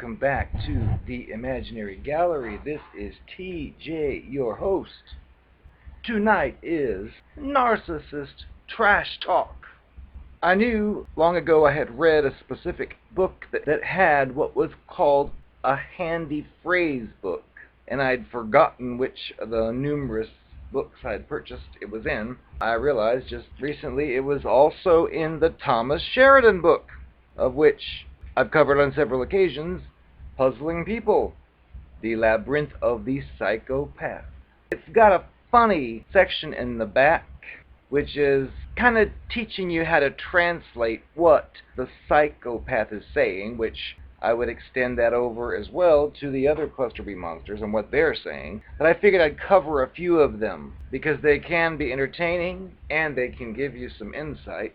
welcome back to the Imaginary Gallery. This is TJ, your host. Tonight is Narcissist Trash Talk. I knew long ago I had read a specific book that had what was called a handy phrase book, and I'd forgotten which of the numerous books I'd purchased it was in. I realized just recently it was also in the Thomas Sheridan book, of which I've covered on several occasions, Puzzling People, the Labyrinth of the Psychopath. It's got a funny section in the back, which is kind of teaching you how to translate what the psychopath is saying, which I would extend that over as well to the other Cluster B monsters and what they're saying. But I figured I'd cover a few of them because they can be entertaining and they can give you some insight.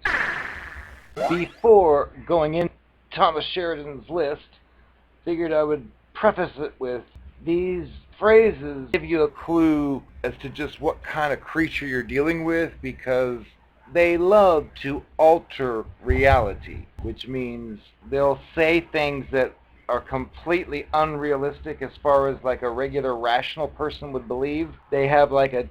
Before going into Thomas Sheridan's list, figured I would preface it with these phrases give you a clue as to just what kind of creature you're dealing with, because they love to alter reality, which means they'll say things that are completely unrealistic as far as like a regular rational person would believe. They have like a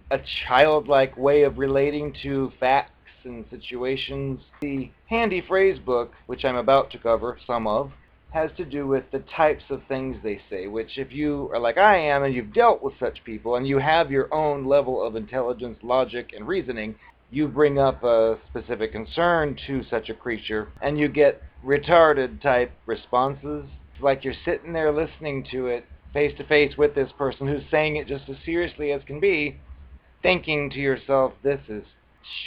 childlike way of relating to facts and situations. The handy phrase book, which I'm about to cover some of, has to do with the types of things they say, which if you are like I am and you've dealt with such people and you have your own level of intelligence, logic, and reasoning, you bring up a specific concern to such a creature and you get retarded type responses. It's like you're sitting there listening to it face to face with this person who's saying it just as seriously as can be, thinking to yourself, this is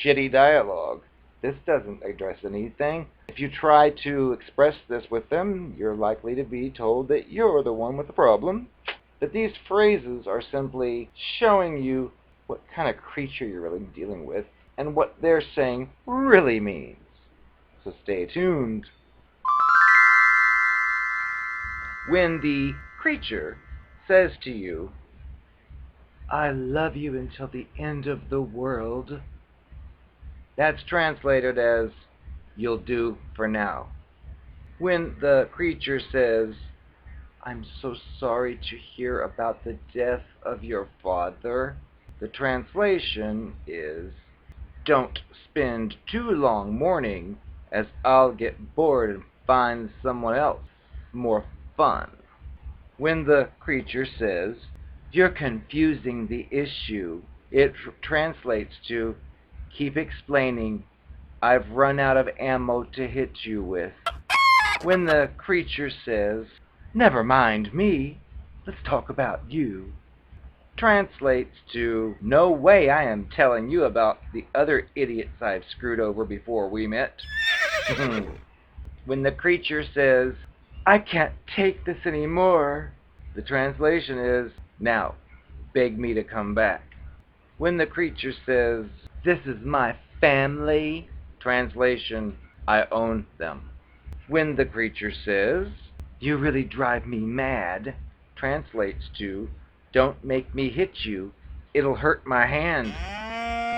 shitty dialogue. This doesn't address anything. If you try to express this with them, you're likely to be told that you're the one with the problem. But these phrases are simply showing you what kind of creature you're really dealing with and what they're saying really means. So stay tuned. When the creature says to you, "I love you until the end of the world," that's translated as, "You'll do for now." When the creature says, "I'm so sorry to hear about the death of your father," the translation is, "Don't spend too long mourning, as I'll get bored and find someone else more fun." When the creature says, "You're confusing the issue," it translates to, "Keep explaining. I've run out of ammo to hit you with." When the creature says, "Never mind me, let's talk about you," translates to, "No way I am telling you about the other idiots I've screwed over before we met." When the creature says, "I can't take this anymore," the translation is, "Now, beg me to come back." When the creature says, "This is my family," translation, "I own them." When the creature says, "You really drive me mad," translates to, "Don't make me hit you, it'll hurt my hand."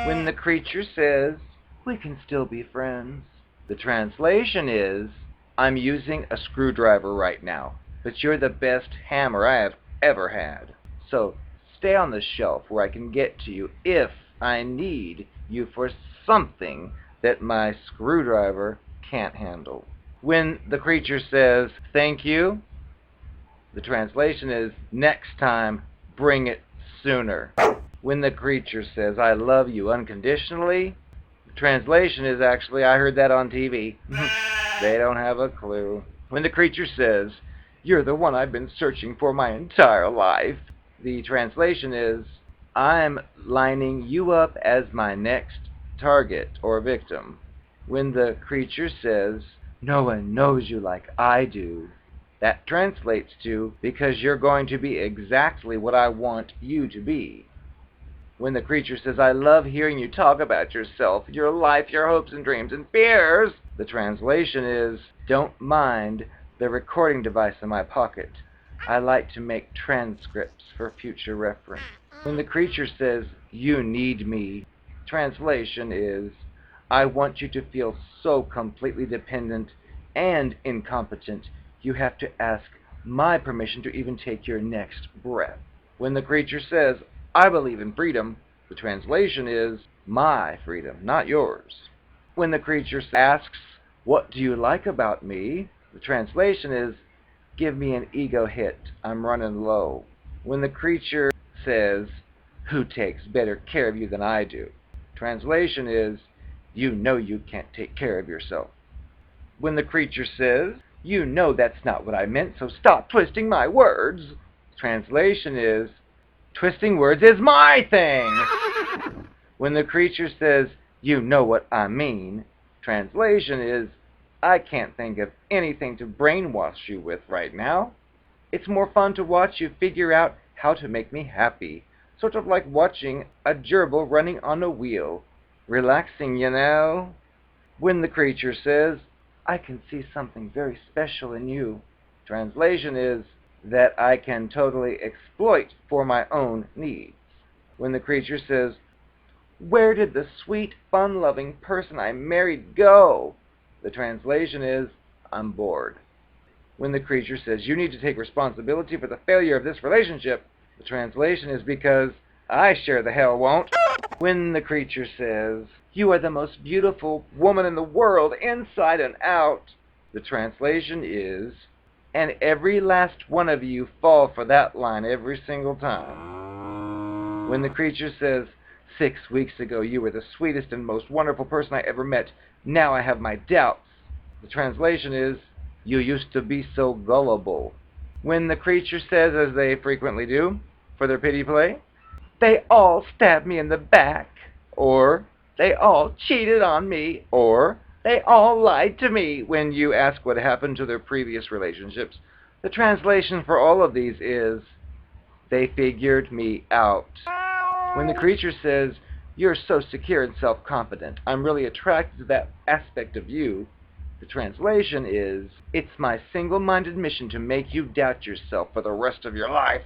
When the creature says, "We can still be friends," the translation is, "I'm using a screwdriver right now, but you're the best hammer I have ever had. So stay on the shelf where I can get to you if I need you for something that my screwdriver can't handle." When the creature says, "Thank you," the translation is, "Next time, bring it sooner." When the creature says, "I love you unconditionally," the translation is actually, "I heard that on TV." They don't have a clue. When the creature says, "You're the one I've been searching for my entire life," the translation is, "I'm lining you up as my next target or victim." When the creature says, "No one knows you like I do," that translates to, "Because you're going to be exactly what I want you to be." When the creature says, "I love hearing you talk about yourself, your life, your hopes and dreams and fears," the translation is, "Don't mind the recording device in my pocket. I like to make transcripts for future reference." When the creature says, "You need me," translation is, "I want you to feel so completely dependent and incompetent you have to ask my permission to even take your next breath. When the creature says, I believe in freedom, the translation is, my freedom, not yours. When the creature asks, what do you like about me? The translation is, give me an ego hit, I'm running low. When the creature says, who takes better care of you than I do? Translation is, you know you can't take care of yourself. When the creature says, you know that's not what I meant, so stop twisting my words. Translation is, twisting words is my thing. When the creature says, you know what I mean, translation is, I can't think of anything to brainwash you with right now. It's more fun to watch you figure out how to make me happy. Sort of like watching a gerbil running on a wheel. Relaxing, you know. When the creature says, I can see something very special in you. Translation is, that I can totally exploit for my own needs. When the creature says, where did the sweet, fun-loving person I married go? The translation is, I'm bored. When the creature says, you need to take responsibility for the failure of this relationship, the translation is, because I sure the hell won't. When the creature says, you are the most beautiful woman in the world, inside and out, the translation is, and every last one of you fall for that line every single time. When the creature says, 6 weeks ago you were the sweetest and most wonderful person I ever met, now I have my doubts, the translation is, you used to be so gullible. When the creature says, as they frequently do, for their pity play, they all stabbed me in the back, or they all cheated on me, or they all lied to me when you ask what happened to their previous relationships, the translation for all of these is, they figured me out. When the creature says, you're so secure and self-confident, I'm really attracted to that aspect of you, the translation is, it's my single-minded mission to make you doubt yourself for the rest of your life.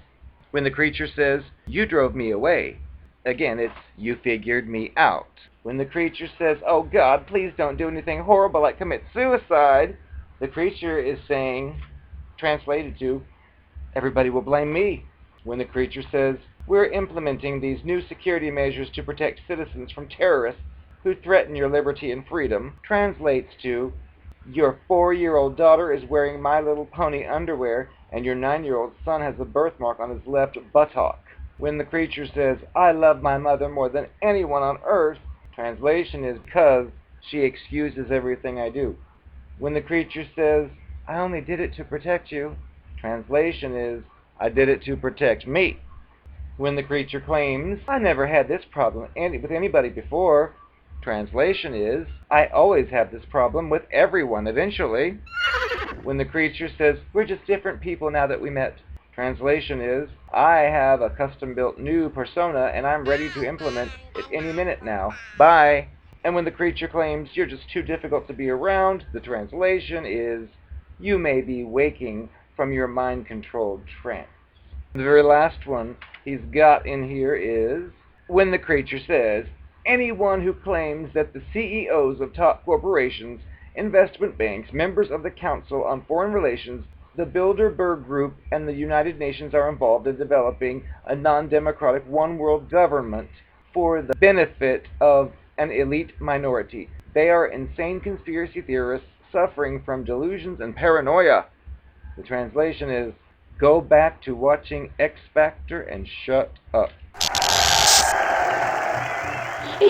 When the creature says, you drove me away, again, it's, you figured me out. When the creature says, oh God, please don't do anything horrible like commit suicide, the creature is saying, translated to, everybody will blame me. When the creature says, we're implementing these new security measures to protect citizens from terrorists who threaten your liberty and freedom, translates to, your 4-year-old daughter is wearing My Little Pony underwear, and your 9-year-old son has a birthmark on his left buttock. When the creature says, I love my mother more than anyone on earth, translation is, because she excuses everything I do. When the creature says, I only did it to protect you, translation is, I did it to protect me. When the creature claims, I never had this problem with anybody before, translation is, I always have this problem with everyone eventually. When the creature says, we're just different people now that we met, translation is, I have a custom-built new persona and I'm ready to implement it any minute now. Bye. And when the creature claims, you're just too difficult to be around, the translation is, you may be waking from your mind-controlled trance. The very last one he's got in here is, when the creature says, anyone who claims that the CEOs of top corporations, investment banks, members of the Council on Foreign Relations, the Bilderberg Group, and the United Nations are involved in developing a non-democratic one-world government for the benefit of an elite minority. They are insane conspiracy theorists suffering from delusions and paranoia. The translation is, go back to watching X Factor and shut up. We're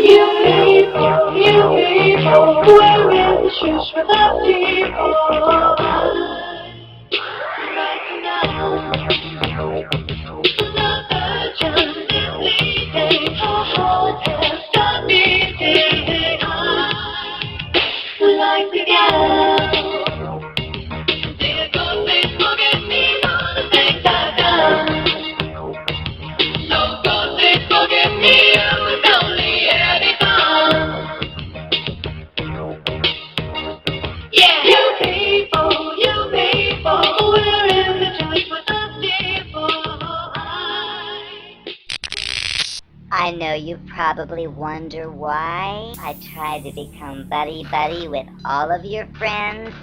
in the shoes without people. Right now, the urgent bleeding heart has got me feeling like the gal. Dear God, please forgive me for the things I've done. So God, please forgive me, I was only having fun. Yeah, you people, we're in the joint with the people. I know you probably wonder why I try to become buddy-buddy with all of your friends.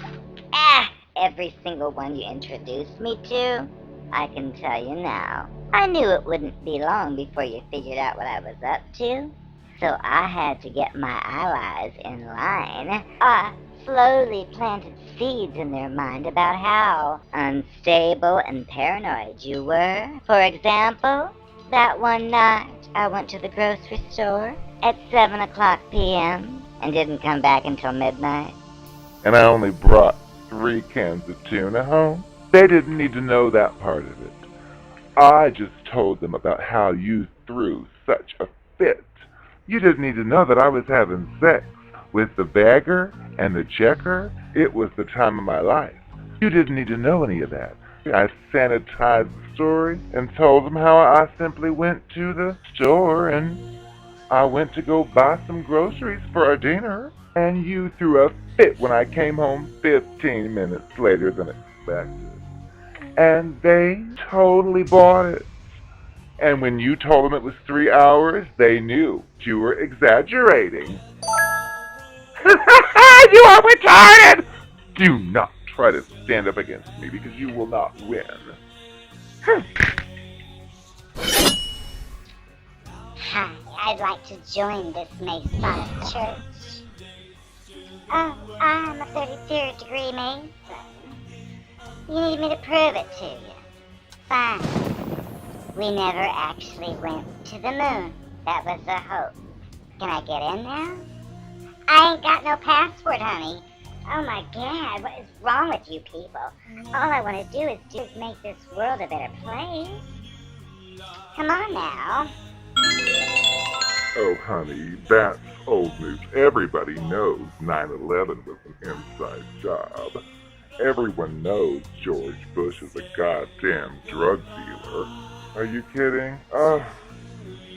every single one you introduced me to? I can tell you now. I knew it wouldn't be long before you figured out what I was up to. So I had to get my allies in line. I slowly planted seeds in their mind about how unstable and paranoid you were. For example, that one night I went to the grocery store at 7 o'clock p.m. and didn't come back until midnight. And I only brought 3 cans of tuna home. They didn't need to know that part of it. I just told them about how you threw such a fit. You didn't need to know that I was having sex with the bagger and the checker. It was the time of my life. You didn't need to know any of that. I sanitized the story and told them how I simply went to the store and I went to go buy some groceries for our dinner. And you threw a fit when I came home 15 minutes later than expected. And they totally bought it. And when you told them it was 3 hours, they knew you were exaggerating. You are retarded! Do not try to stand up against me because you will not win. Hi, I'd like to join this Masonic church. Oh, I'm a 33rd degree Mason. You need me to prove it to you. Fine. We never actually went to the moon. That was a hoax. Can I get in now? I ain't got no passport, honey. Oh my God, what is wrong with you people? All I want to do is make this world a better place. Come on now. Oh, honey, that's old news. Everybody knows 9/11 was an inside job. Everyone knows George Bush is a goddamn drug dealer. Are you kidding?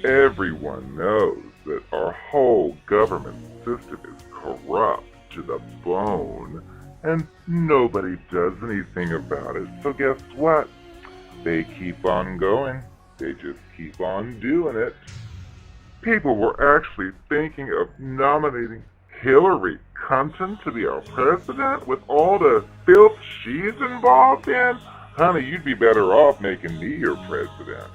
Everyone knows that our whole government system is corrupt to the bone, and nobody does anything about it. So guess what? They keep on going. They just keep on doing it. People were actually thinking of nominating Hillary Clinton to be our president with all the filth she's involved in. Honey, you'd be better off making me your president.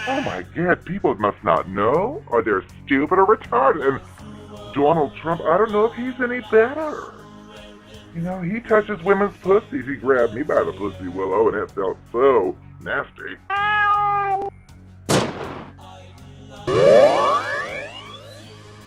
Oh my God, people must not know, or they're stupid or retarded. And Donald Trump, I don't know if he's any better. You know, he touches women's pussies. He grabbed me by the pussy willow, and it felt so nasty.